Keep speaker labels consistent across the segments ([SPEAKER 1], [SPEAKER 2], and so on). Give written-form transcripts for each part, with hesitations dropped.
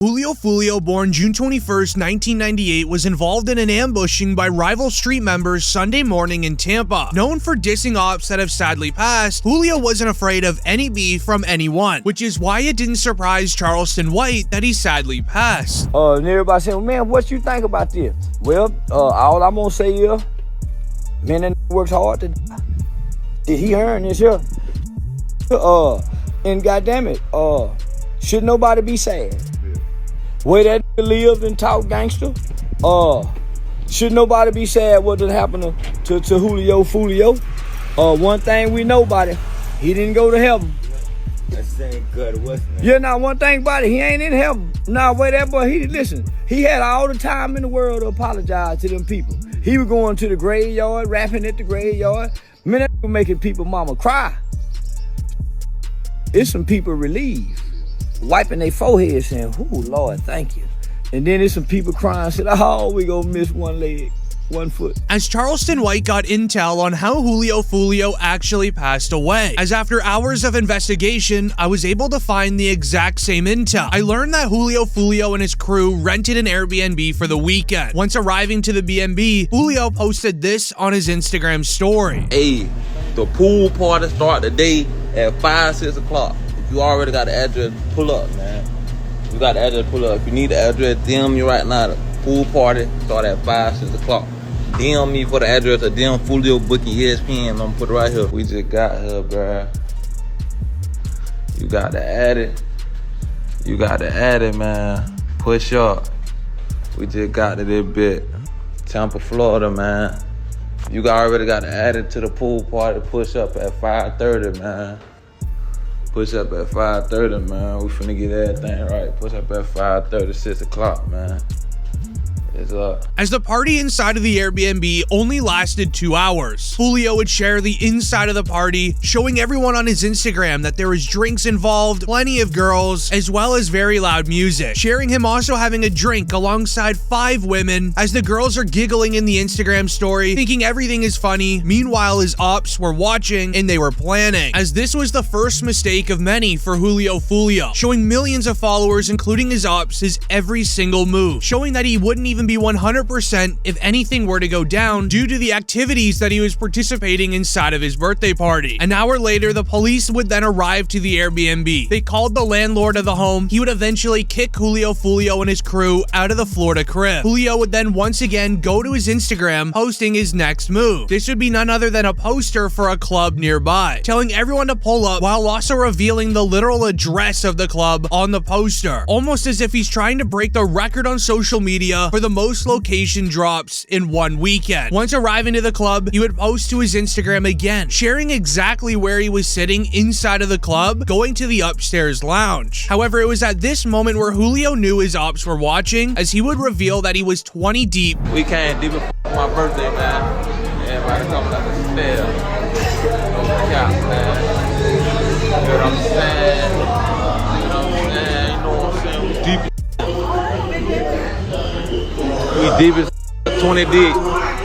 [SPEAKER 1] Julio Foolio, born June 21st, 1998, was involved in an ambushing by rival street members Sunday morning in Tampa. Known for dissing ops that have sadly passed, Julio wasn't afraid of any beef from anyone, which is why it didn't surprise Charleston White that he sadly passed.
[SPEAKER 2] And everybody saying, man, what you think about this? Well, all I'm gonna say is, man, that works hard to die. Did he earn this here? And goddamn it, should nobody be sad? Where that lived and talk gangster, should nobody be sad what did happen to Julio Foolio? One thing we know about it, he didn't go to heaven.
[SPEAKER 3] That ain't good, wasn't it?
[SPEAKER 2] Yeah, now one thing about it, he ain't in heaven. Now where that boy, listen, he had all the time in the world to apologize to them people. He was going to the graveyard, rapping at the graveyard. Man, that was making people mama cry. It's some people relieved, wiping their forehead saying, "Oh Lord, thank you." And then there's some people crying, said, "Oh, we gonna miss one leg, one foot."
[SPEAKER 1] As Charleston White got intel on how Julio Foolio actually passed away, as after hours of investigation, I was able to find the exact same intel. I learned that Julio Foolio and his crew rented an Airbnb for the weekend. Once arriving to the B&B, Julio posted this on his Instagram story.
[SPEAKER 3] Hey, the pool party start today at 5, 6 o'clock. If you already got the address, pull up, man. You got the address, pull up. If you need the address, DM me right now. The pool party start at 5, 6 o'clock. DM me for the address of DM Foolio booking ESPN. I'm gonna put it right here. We just got here, bruh. You got to add it. You got to add it, man. Push up. We just got to this bit. Tampa, Florida, man. You already got to add it to the pool party. Push up at 5:30, man. Push up at 5:30, man. We finna get everything right. Push up at 5:30, 6 o'clock, man. It's up.
[SPEAKER 1] As the party inside of the Airbnb only lasted 2 hours, Foolio would share the inside of the party, showing everyone on his Instagram that there was drinks involved, plenty of girls, as well as very loud music. Sharing him also having a drink alongside 5 women, as the girls are giggling in the Instagram story, thinking everything is funny. Meanwhile, his ops were watching and they were planning, as this was the first mistake of many for Julio Foolio, showing millions of followers, including his ops, his every single move, showing that he wouldn't even be 100% if anything were to go down due to the activities that he was participating inside of his birthday party. An hour later, the police would then arrive to the Airbnb. They called the landlord of the home. He would eventually kick Julio Foolio and his crew out of the Florida crib. Julio would then once again go to his Instagram, posting his next move. This would be none other than a poster for a club nearby, telling everyone to pull up while also revealing the literal address of the club on the poster, almost as if he's trying to break the record on social media for the most location drops in one weekend. Once arriving to the club, he would post to his Instagram again, sharing exactly where he was sitting inside of the club, going to the upstairs lounge. However, it was at this moment where Julio knew his ops were watching, as he would reveal that he was 20 deep.
[SPEAKER 3] We came deep for my birthday, man. Everybody coming up the stairs. No cap, man. You know what I'm saying? You know what I'm saying? You know what I'm saying? We deep. We deep as 20 deep,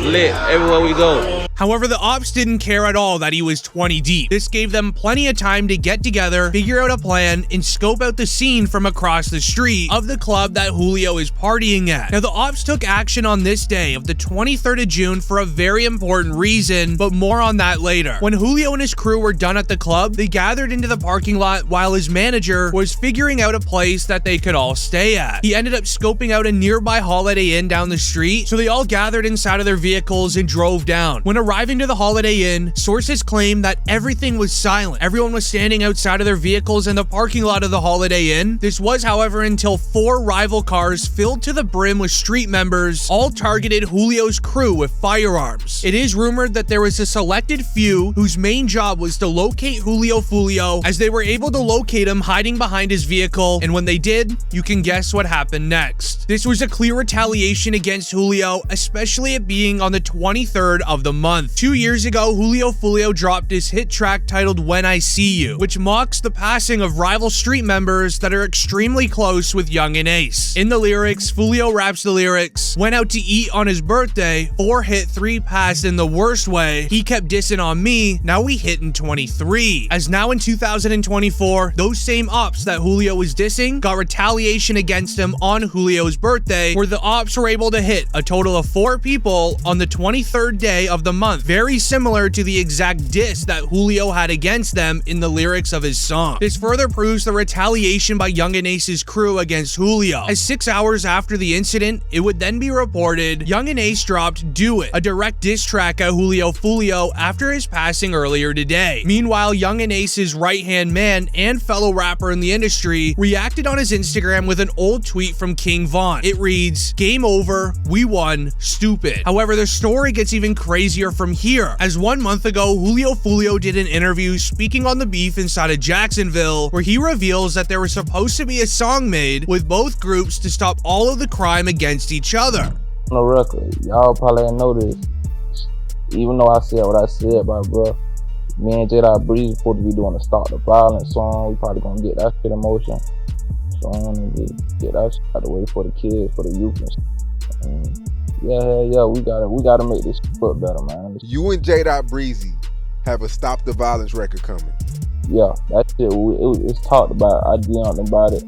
[SPEAKER 3] lit everywhere we go.
[SPEAKER 1] However, the ops didn't care at all that he was 20 deep. This gave them plenty of time to get together, figure out a plan, and scope out the scene from across the street of the club that Julio is partying at. Now, the ops took action on this day of the 23rd of June for a very important reason, but more on that later. When Julio and his crew were done at the club, they gathered into the parking lot while his manager was figuring out a place that they could all stay at. He ended up scoping out a nearby Holiday Inn down the street, so they all gathered inside of their vehicles and drove down. When arriving to the Holiday Inn, sources claim that everything was silent. Everyone was standing outside of their vehicles in the parking lot of the Holiday Inn. This was, however, until 4 rival cars filled to the brim with street members all targeted Julio's crew with firearms. It is rumored that there was a selected few whose main job was to locate Julio Foolio, as they were able to locate him hiding behind his vehicle, and when they did, you can guess what happened next. This was a clear retaliation against Julio, especially it being on the 23rd of the month. month. 2 years ago, Julio Foolio dropped his hit track titled When I See You, which mocks the passing of rival street members that are extremely close with Yungeen Ace. In the lyrics, Foolio raps the lyrics, "Went out to eat on his birthday, 4 hit, 3 passed in the worst way. He kept dissing on me, now we hitting 23. As now in 2024, those same ops that Julio was dissing got retaliation against him on Julio's birthday, where the ops were able to hit a total of 4 people on the 23rd day of the month, very similar to the exact diss that Julio had against them in the lyrics of his song. This further proves the retaliation by Yungeen Ace's crew against Julio, as 6 hours after the incident, it would then be reported Yungeen Ace dropped Do It, a direct diss track at Julio Foolio after his passing earlier today. Meanwhile, Yungeen Ace's right-hand man and fellow rapper in the industry reacted on his Instagram with an old tweet from King Von. It reads, "Game over, we won, stupid." However, the story gets even crazier from here, as 1 month ago, Julio Foolio did an interview speaking on the beef inside of Jacksonville, where he reveals that there was supposed to be a song made with both groups to stop all of the crime against each other.
[SPEAKER 4] On the record, y'all probably ain't know this. Even though I said what I said, bro, me and J. Breeze supposed to be doing a Stop the Violence song. We probably gonna get that shit in motion. So I'm gonna get that shit out the way for the kids, for the youth and shit. And yeah, we gotta make this foot better, man.
[SPEAKER 5] You and J. Breezy have a Stop the Violence record coming.
[SPEAKER 4] Yeah, that shit, it's talked about. I DM'd him about it.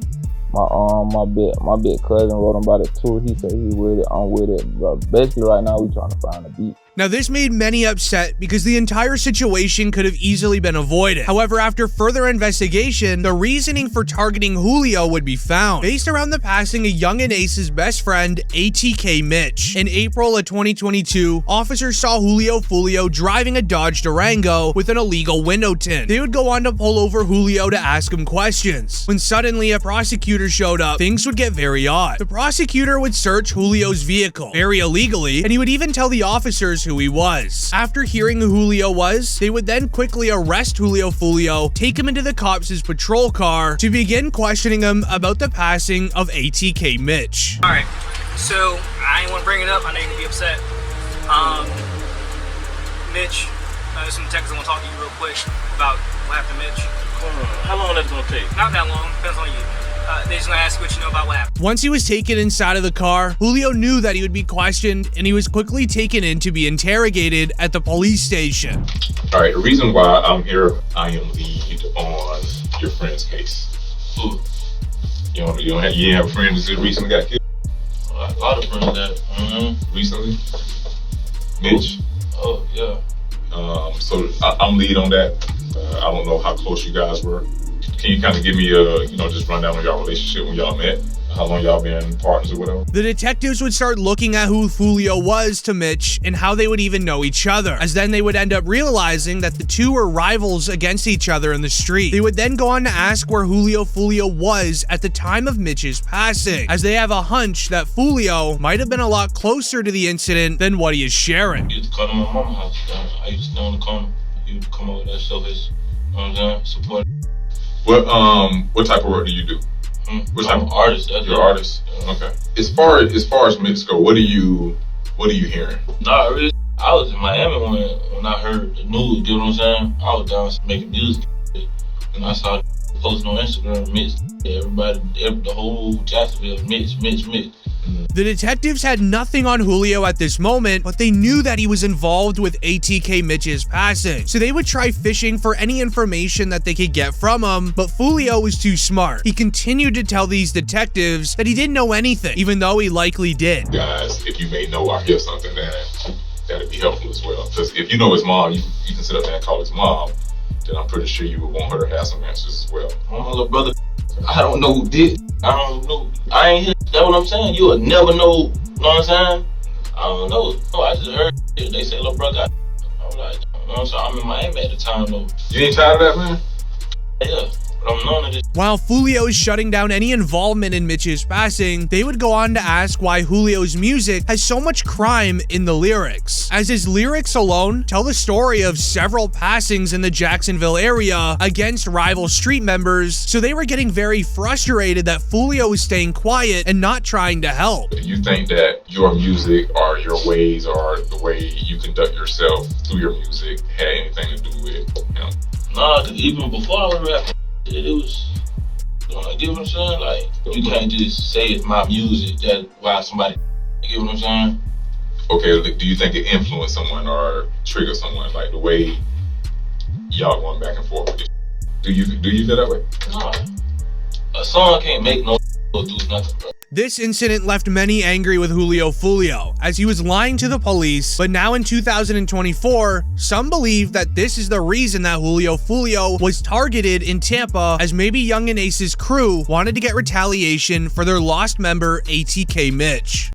[SPEAKER 4] My big cousin wrote him about it too. He said he with it, I'm with it. But basically right now we trying to find a beat.
[SPEAKER 1] Now, this made many upset because the entire situation could have easily been avoided. However, after further investigation, the reasoning for targeting Julio would be found, based around the passing of Yungeen Ace's best friend, ATK Mitch. In April of 2022, officers saw Julio Foolio driving a Dodge Durango with an illegal window tint. They would go on to pull over Julio to ask him questions. When suddenly a prosecutor showed up, things would get very odd. The prosecutor would search Julio's vehicle, very illegally, and he would even tell the officers who he was. After hearing who Julio was, they would then quickly arrest Julio Foolio, take him into the cops' patrol car to begin questioning him about the passing of ATK Mitch.
[SPEAKER 6] Alright, so I ain't want to bring it up, I know you're gonna be upset. Mitch, there's some texts I want to talk to you real quick about what happened to Mitch.
[SPEAKER 7] How long that's gonna take?
[SPEAKER 6] Not that long, depends on you. They just gonna ask what you know about what happened.
[SPEAKER 1] Once he was taken inside of the car, Julio knew that he would be questioned, and he was quickly taken in to be interrogated at the police station.
[SPEAKER 8] All right, the reason why I'm here, I am lead on your friend's case.
[SPEAKER 7] Who?
[SPEAKER 8] You ain't have a friend that recently got killed?
[SPEAKER 7] A lot of friends that,
[SPEAKER 8] Recently? Mitch?
[SPEAKER 7] Oh, yeah.
[SPEAKER 8] So I'm lead on that. I don't know how close you guys were. Can you kind of give me a, just rundown on y'all relationship when y'all met? How long y'all been partners or whatever?
[SPEAKER 1] The detectives would start looking at who Foolio was to Mitch and how they would even know each other, as then they would end up realizing that the two were rivals against each other in the street. They would then go on to ask where Julio Foolio was at the time of Mitch's passing, as they have a hunch that Foolio might have been a lot closer to the incident than what he is sharing.
[SPEAKER 7] I used to come to my mama's house. I used to stay on the corner. He would come over there, show his, support.
[SPEAKER 8] What type of work do you do?
[SPEAKER 7] I'm an artist.
[SPEAKER 8] You're an artist? Yeah. Okay. As far as Mitch go, what are you hearing?
[SPEAKER 7] Nah, really, I was in Miami when I heard the news, you know what I'm saying? I was down making music, and I saw posting on Instagram, Mitch, everybody, the whole Jacksonville, Mitch.
[SPEAKER 1] The detectives had nothing on Julio at this moment, but they knew that he was involved with ATK Mitch's passing, so they would try fishing for any information that they could get from him, but Foolio was too smart. He continued to tell these detectives that he didn't know anything, even though he likely did.
[SPEAKER 8] Guys, if you may know or hear something, that'd be helpful as well. Because if you know his mom, you can sit up there and call his mom, then I'm pretty sure you would want her to have some answers as well.
[SPEAKER 7] Oh, my little brother, I don't know who did. I don't know. I ain't here. That's what I'm saying. You will never know. You know what I'm saying? I don't know. No, I just heard it. They say, little brother, I'm like, you know what I'm saying? I'm in Miami at the time, though.
[SPEAKER 8] You ain't tired of that, man?
[SPEAKER 7] Yeah. But I'm none of this.
[SPEAKER 1] While Foolio is shutting down any involvement in Mitch's passing, they would go on to ask why Julio's music has so much crime in the lyrics, as his lyrics alone tell the story of several passings in the Jacksonville area against rival street members, so they were getting very frustrated that Foolio was staying quiet and not trying to help.
[SPEAKER 8] Do you think that your music or your ways or the way you conduct yourself through your music had anything to do with him?
[SPEAKER 7] Nah, cause even before I was rapping, it was, you get what I'm saying? Like, you can't just say it's my music, that's why somebody, you get what I'm saying?
[SPEAKER 8] Okay, do you think it influenced someone or triggered someone, like the way y'all going back and forth with it? Do you feel that way?
[SPEAKER 7] Nah, a song can't make no do nothing, bro.
[SPEAKER 1] This incident left many angry with Julio Foolio, as he was lying to the police, but now in 2024, some believe that this is the reason that Julio Foolio was targeted in Tampa, as maybe Yungeen Ace's crew wanted to get retaliation for their lost member ATK Mitch.